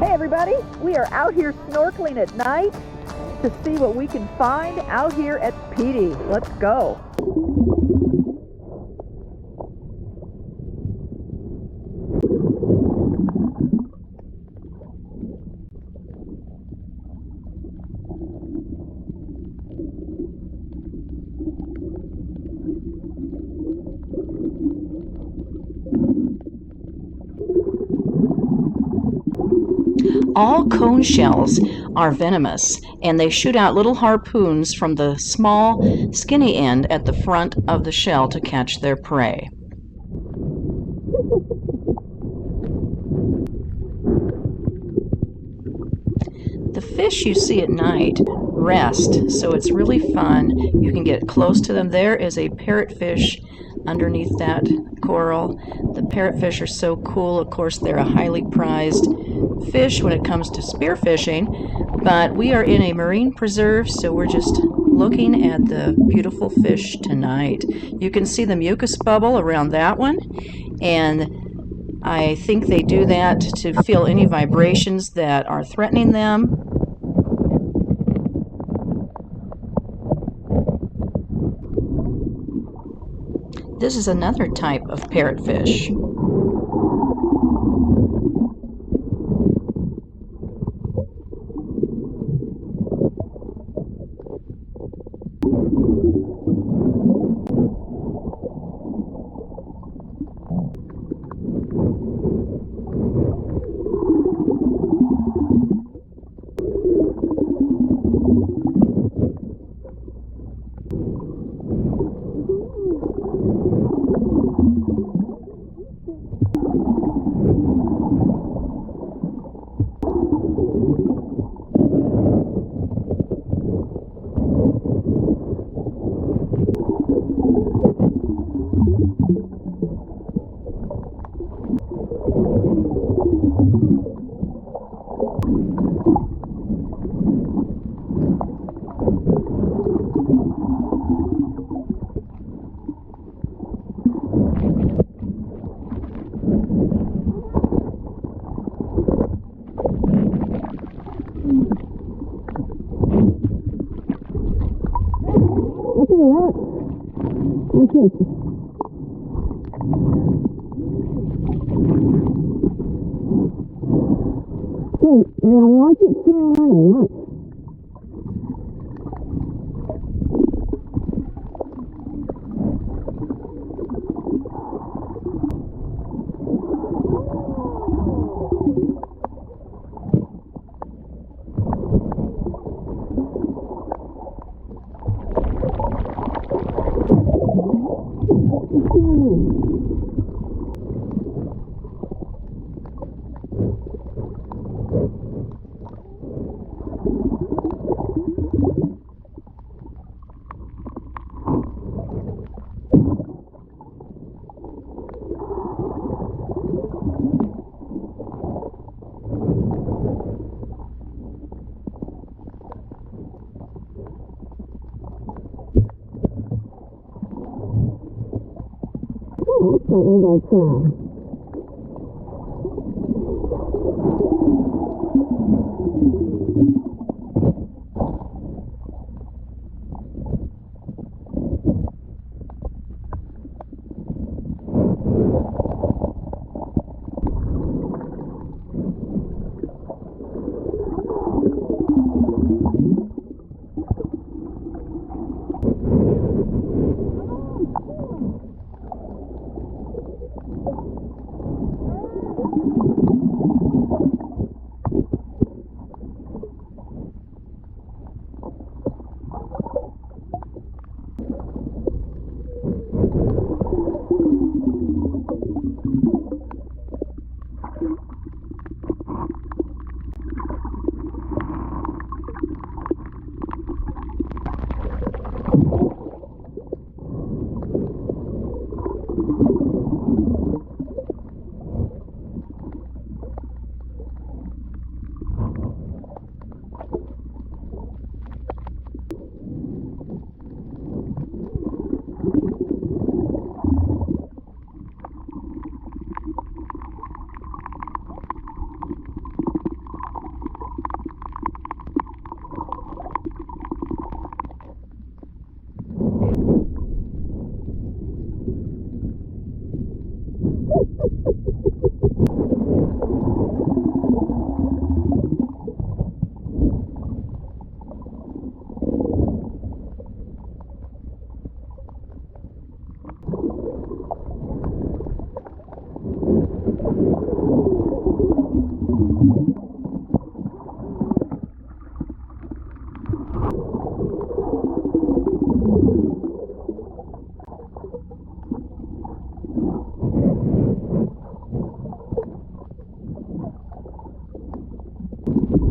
Hey everybody, we are out here snorkeling at night to see what we can find out here at Piti. Let's go. All cone shells are venomous, and they shoot out little harpoons from the small, skinny end at the front of the shell to catch their prey. The fish you see at night rest, so it's really fun. You can get close to them. There is a parrotfish underneath that coral. The parrotfish are so cool. Of course, they're a highly prized fish when it comes to spearfishing, but we are in a marine preserve, so we're just looking at the beautiful fish tonight. You can see the mucus bubble around that one, and I think they do that to feel any vibrations that are threatening them. This is another type of parrotfish.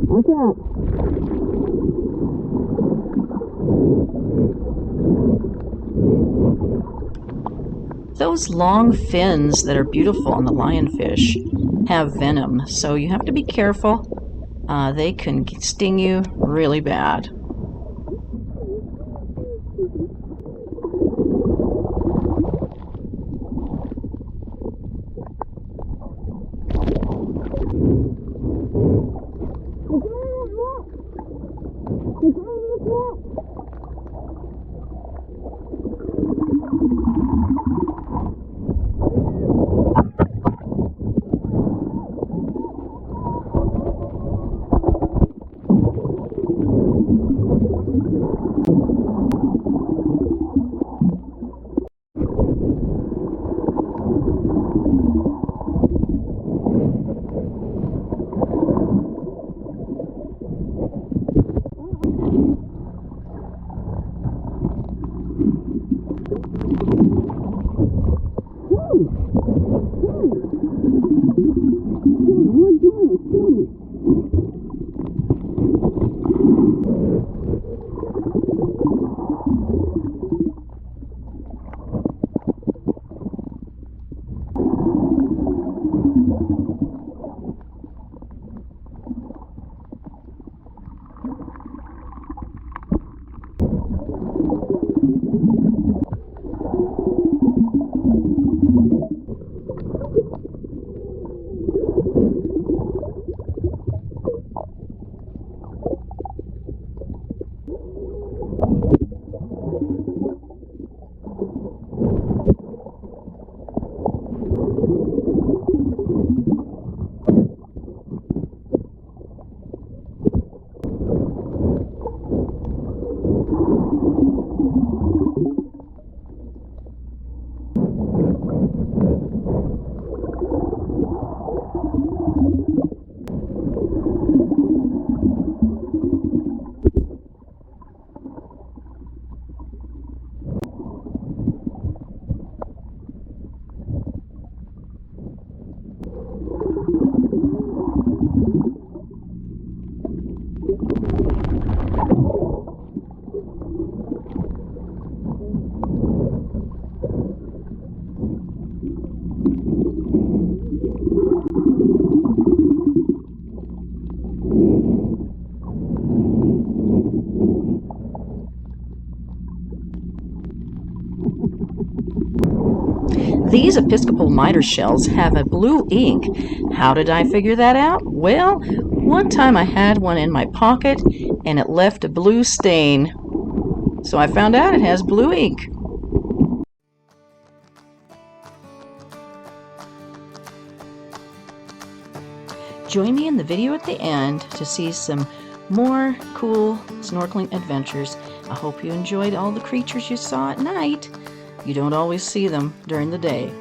Watch out. Those long fins that are beautiful on the lionfish have venom, so you have to be careful. They can sting you really bad. These Episcopal miter shells have a blue ink. How did I figure that out? Well, one time I had one in my pocket and it left a blue stain. So I found out it has blue ink. Join me in the video at the end to see some more cool snorkeling adventures. I hope you enjoyed all the creatures you saw at night. You don't always see them during the day.